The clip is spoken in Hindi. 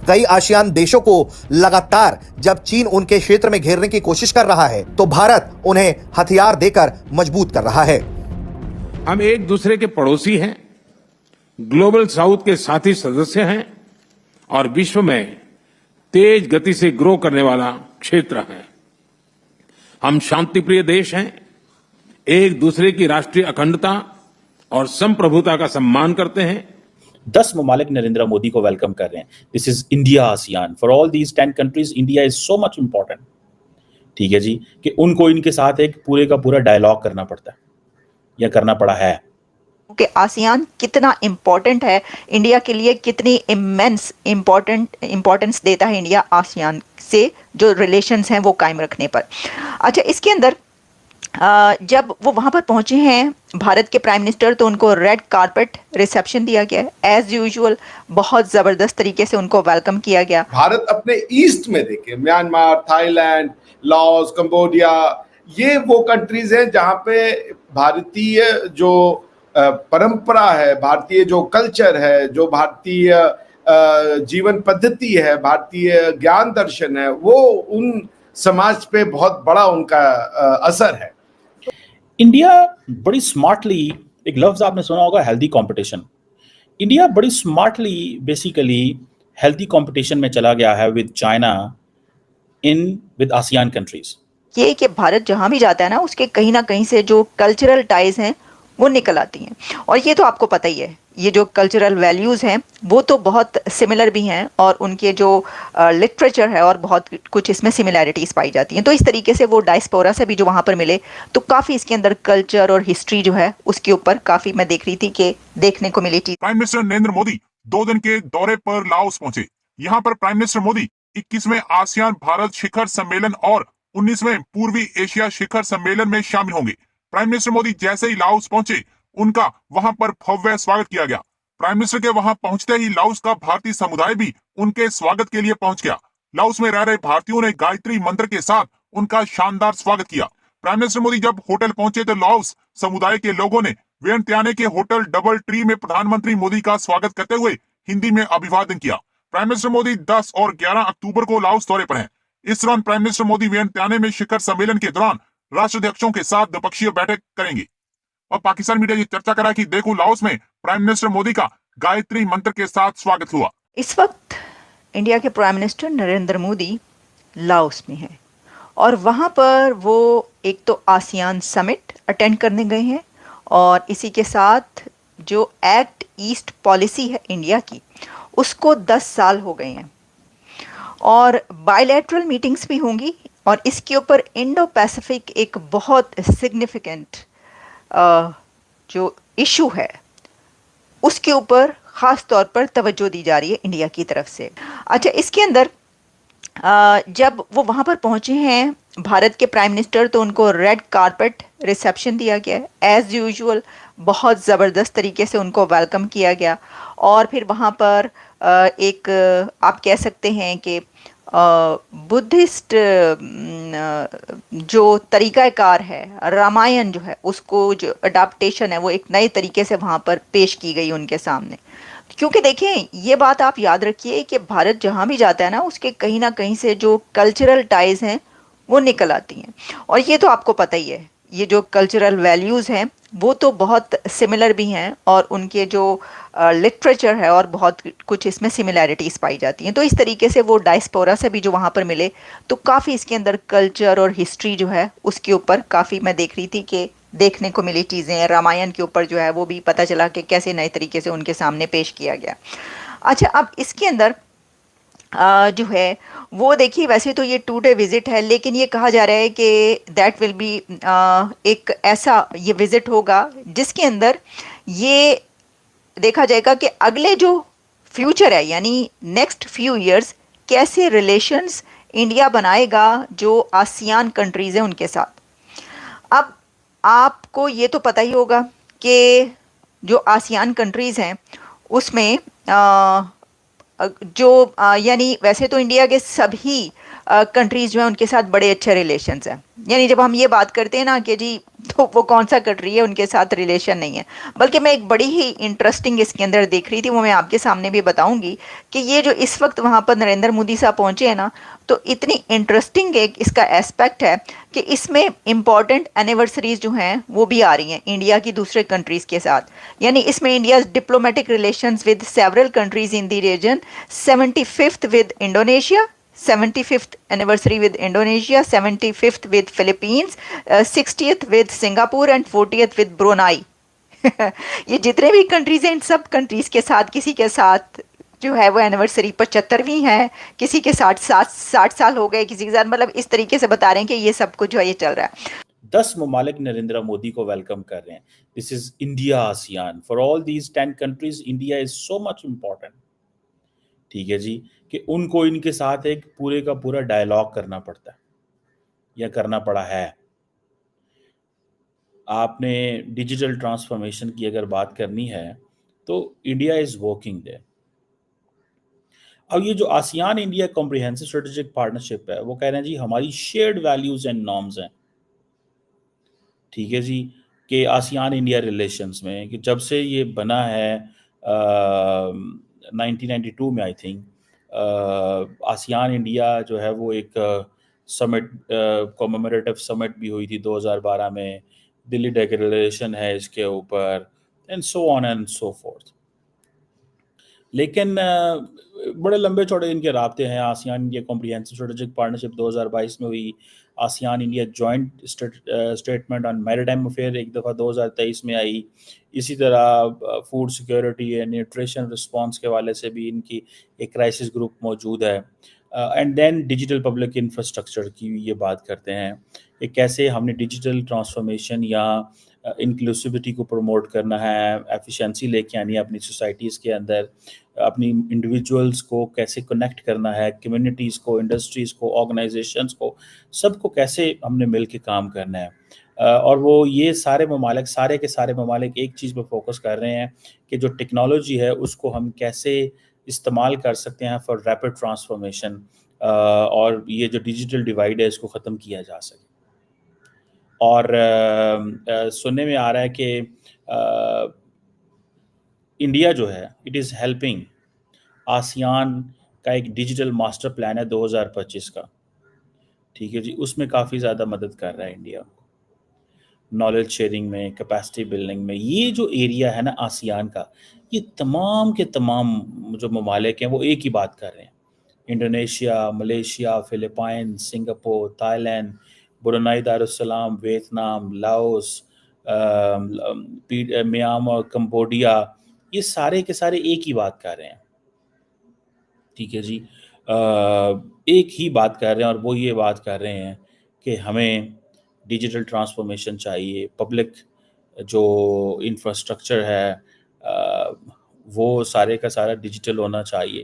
कई आसियान देशों को लगातार जब चीन उनके क्षेत्र में घेरने की कोशिश कर रहा है तो भारत उन्हें हथियार देकर मजबूत कर रहा है। हम एक दूसरे के पड़ोसी हैं, ग्लोबल साउथ के साथी सदस्य हैं और विश्व में तेज गति से ग्रो करने वाला क्षेत्र है। हम शांतिप्रिय देश हैं, एक दूसरे की राष्ट्रीय अखंडता और संप्रभुता का सम्मान करते हैं। 10 ममालिक नरेंद्र मोदी को वेलकम कर रहे हैं। This is India ASEAN. For all these 10 countries India is so much important. ठीक है जी, कि उनको इनके साथ एक पूरे का पूरा डायलॉग करना पड़ता है या करना पड़ा है कि आसियान कितना इम्पोर्टेंट है इंडिया के लिए, कितनी इमेंस इम्पोर्टेंस देता है इंडिया आसियान से जो रिलेशंस हैं वो कायम रखने पर। अच्छा, इसके अंदर जब वो वहाँ पर पहुँचे हैं भारत के प्राइम मिनिस्टर, तो उनको रेड कारपेट रिसेप्शन दिया गया है। एज यूजुअल बहुत ज़बरदस्त तरीके से उनको वेलकम किया गया। भारत अपने ईस्ट में देखे म्यांमार, थाईलैंड, लाओस, कंबोडिया, ये वो कंट्रीज हैं जहाँ पे भारतीय जो परंपरा है, भारतीय जो कल्चर है, जो भारतीय जीवन पद्धति है, भारतीय ज्ञान दर्शन है, वो उन समाज पे बहुत बड़ा उनका असर है। इंडिया बड़ी स्मार्टली, एक लफ्ज आपने सुना होगा हेल्दी कंपटीशन, इंडिया बड़ी स्मार्टली बेसिकली हेल्दी कंपटीशन में चला गया है with China with ASEAN countries. ये कि भारत जहाँ भी जाता है ना, उसके कहीं ना कहीं से जो कल्चरल टाइज हैं वो निकल आती हैं। और ये तो आपको पता ही है, ये जो कल्चरल वैल्यूज़ हैं वो तो बहुत सिमिलर भी हैं और उनके जो लिटरेचर है और बहुत कुछ इसमें सिमिलैरिटीज़ पाई जाती हैं। तो इस तरीके से वो डायस्पोरा से भी जो वहाँ पर मिले तो काफ़ी इसके अंदर कल्चर और हिस्ट्री जो है उसके ऊपर काफ़ी मैं देख रही थी कि देखने को मिली चीज़। प्राइम मिनिस्टर नरेंद्र मोदी 2 दिन के दौरे पर लाओस पहुंचे। यहाँ पर प्राइम मिनिस्टर मोदी 21वें आसियान भारत शिखर सम्मेलन और 19वें पूर्वी एशिया शिखर सम्मेलन में शामिल होंगे। प्राइम मिनिस्टर मोदी जैसे ही लाओस पहुंचे, उनका वहां पर भव्य स्वागत किया गया। प्राइम मिनिस्टर के वहां पहुंचते ही लाओस का भारतीय समुदाय भी उनके स्वागत के लिए पहुंच गया। लाओस में रह रहे भारतीयों ने गायत्री मंत्र के साथ उनका शानदार स्वागत किया। प्राइम मिनिस्टर मोदी जब होटल पहुंचे तो लाओस समुदाय के लोगों ने वियंतियाने के होटल डबल ट्री में प्रधानमंत्री मोदी का स्वागत करते हुए हिंदी में अभिवादन किया। प्राइम मिनिस्टर मोदी 10 और 11 अक्टूबर को लाओस दौरे पर हैं। इस दौरान प्राइम मिनिस्टर मोदी वियंतियाने में शिखर सम्मेलन के दौरान राष्ट्राध्यक्षों के साथ द्विपक्षीय बैठक करेंगे। और पाकिस्तान मीडिया ये चर्चा करा कि देखो लाओस में प्राइम मिनिस्टर मोदी का गायत्री मंत्र के साथ स्वागत हुआ। इस वक्त इंडिया के prime minister Narendra Modi Laos में हैं और वहाँ पर वो एक तो आसियान समिट अटेंड करने गए हैं और इसी के साथ जो एक्ट ईस्ट पॉलिसी है इंडिया की उसको 10 साल हो गए हैं और बायलैटरल मीटिंग्स भी होंगी और इसके ऊपर इंडो पैसिफिक एक बहुत सिग्निफिकेंट जो इशू है उसके ऊपर ख़ास तौर पर तवज्जो दी जा रही है इंडिया की तरफ से। अच्छा, इसके अंदर जब वो वहाँ पर पहुँचे हैं भारत के प्राइम मिनिस्टर, तो उनको रेड कारपेट रिसेप्शन दिया गया है। एज़ यूजुअल बहुत ज़बरदस्त तरीके से उनको वेलकम किया गया और फिर वहाँ पर एक आप कह सकते हैं कि बुद्धिस्ट जो तरीक़ाकार है, रामायण जो है उसको जो अडाप्टेशन है वो एक नए तरीके से वहाँ पर पेश की गई उनके सामने। क्योंकि देखें, ये बात आप याद रखिए कि भारत जहाँ भी जाता है ना, उसके कहीं ना कहीं से जो कल्चरल टाइज़ हैं वो निकल आती हैं और ये तो आपको पता ही है, ये जो कल्चरल वैल्यूज़ हैं वो तो बहुत सिमिलर भी हैं और उनके जो लिटरेचर है और बहुत कुछ इसमें सिमिलैरिटीज़ पाई जाती हैं। तो इस तरीके से वो डायस्पोरा से भी जो वहाँ पर मिले तो काफ़ी इसके अंदर कल्चर और हिस्ट्री जो है उसके ऊपर काफ़ी मैं देख रही थी कि देखने को मिली चीज़ें। रामायण के ऊपर जो है वो भी पता चला कि कैसे नए तरीके से उनके सामने पेश किया गया। अच्छा, अब इसके अंदर जो है वो देखिए, वैसे तो ये 2 डे विज़िट है लेकिन ये कहा जा रहा है कि दैट विल बी एक ऐसा ये विज़िट होगा जिसके अंदर ये देखा जाएगा कि अगले जो फ्यूचर है यानी नेक्स्ट फ्यू इयर्स कैसे रिलेशंस इंडिया बनाएगा जो आसियान कंट्रीज़ हैं उनके साथ। अब आपको ये तो पता ही होगा कि जो आसियान कंट्रीज़ हैं उसमें जो यानी वैसे तो इंडिया के सभी कंट्रीज जो है उनके साथ बड़े अच्छे रिलेशंस हैं। यानी जब हम ये बात करते हैं ना कि जी तो वो कौन सा कंट्री है उनके साथ रिलेशन नहीं है, बल्कि मैं एक बड़ी ही इंटरेस्टिंग इसके अंदर देख रही थी, वो मैं आपके सामने भी बताऊंगी कि ये जो इस वक्त वहाँ पर नरेंद्र मोदी साहब पहुंचे हैं ना, तो इतनी इंटरेस्टिंग एक इसका एस्पेक्ट है कि इसमें इम्पॉर्टेंट एनिवर्सरीज जो हैं वो भी आ रही हैं इंडिया की दूसरे कंट्रीज़ के साथ। यानी इसमें India diplomatic relations with several countries in the region, 75th with Indonesia, 75th anniversary with Indonesia, 75th with Philippines, 60th with Singapore and 40th with Brunei. ये जितने भी कंट्रीज हैं इन सब कंट्रीज के साथ किसी के साथ जो है वो एनिवर्सरी 75वीं है, किसी के 60 साल हो गए, किसी के साथ, मतलब इस तरीके से बता रहे हैं कि ये सब कुछ जो है ये चल रहा है। 10 ममालिक नरेंद्र मोदी को वेलकम कर रहे हैं। This is India ASEAN. For all these 10 countries India is so much important, ठीक है जी, कि उनको इनके साथ एक पूरे का पूरा डायलॉग करना पड़ता है या करना पड़ा है। आपने डिजिटल ट्रांसफॉर्मेशन की अगर बात करनी है तो इंडिया इज वर्किंग देयर। अब ये जो ASEAN India comprehensive strategic partnership है, वो कह रहे हैं जी हमारी शेयर्ड वैल्यूज एंड नॉर्म्स हैं, ठीक है जी, कि आसियान इंडिया रिलेशंस में कि जब से ये बना है 1992 में आई थिंक, आसियान इंडिया जो है वो एक समिट, कॉमेमोरेटिव समिट भी हुई थी 2012 में, दिल्ली डिक्लेरेशन है इसके ऊपर, and so on and so fourth. लेकिन बड़े लंबे चौड़े इनके राब्ते हैं। ASEAN India comprehensive strategic partnership 2022 में हुई, ASEAN India joint statement on maritime affair एक दफ़ा 2023 में आई। इसी तरह food security and nutrition response के वाले से भी इनकी एक क्राइसिस ग्रुप मौजूद है। And then digital public infrastructure की ये बात करते हैं कि कैसे हमने डिजिटल ट्रांसफॉर्मेशन या इंक्लूसिविटी को प्रमोट करना है, एफिशिएंसी लेके आनी है अपनी सोसाइटीज़ के अंदर, अपनी इंडिविजुअल्स को कैसे कनेक्ट करना है, कम्युनिटीज़ को, इंडस्ट्रीज़ को, ऑर्गेनाइजेशंस को, सबको कैसे हमने मिल के काम करना है। और वो ये सारे ममालिक, सारे के सारे ममालिक एक चीज़ पर फोकस कर रहे हैं कि जो टेक्नोलॉजी है उसको हम कैसे इस्तेमाल कर सकते हैं फॉर रैपिड ट्रांसफॉर्मेशन, और ये जो डिजिटल डिवाइड है इसको ख़त्म किया जा सके। और सुनने में आ रहा है कि इंडिया जो है इट इज़ हेल्पिंग आसियान का एक डिजिटल मास्टर प्लान है 2025 का, ठीक है जी, उसमें काफ़ी ज़्यादा मदद कर रहा है इंडिया नॉलेज शेयरिंग में, कैपेसिटी बिल्डिंग में। ये जो एरिया है ना आसियान का, ये तमाम के तमाम जो ममालिक हैं वो एक ही बात कर रहे हैं। Indonesia, Malaysia, Philippines, Singapore, Thailand, Brunei Darussalam, Vietnam, Laos, Myanmar, Cambodia, ये सारे के सारे एक ही बात कर रहे हैं, ठीक है जी। एक ही बात कर रहे हैं और वो ये बात कर रहे हैं कि हमें डिजिटल ट्रांसफॉर्मेशन चाहिए, पब्लिक जो इंफ्रास्ट्रक्चर है वो सारे का सारा डिजिटल होना चाहिए।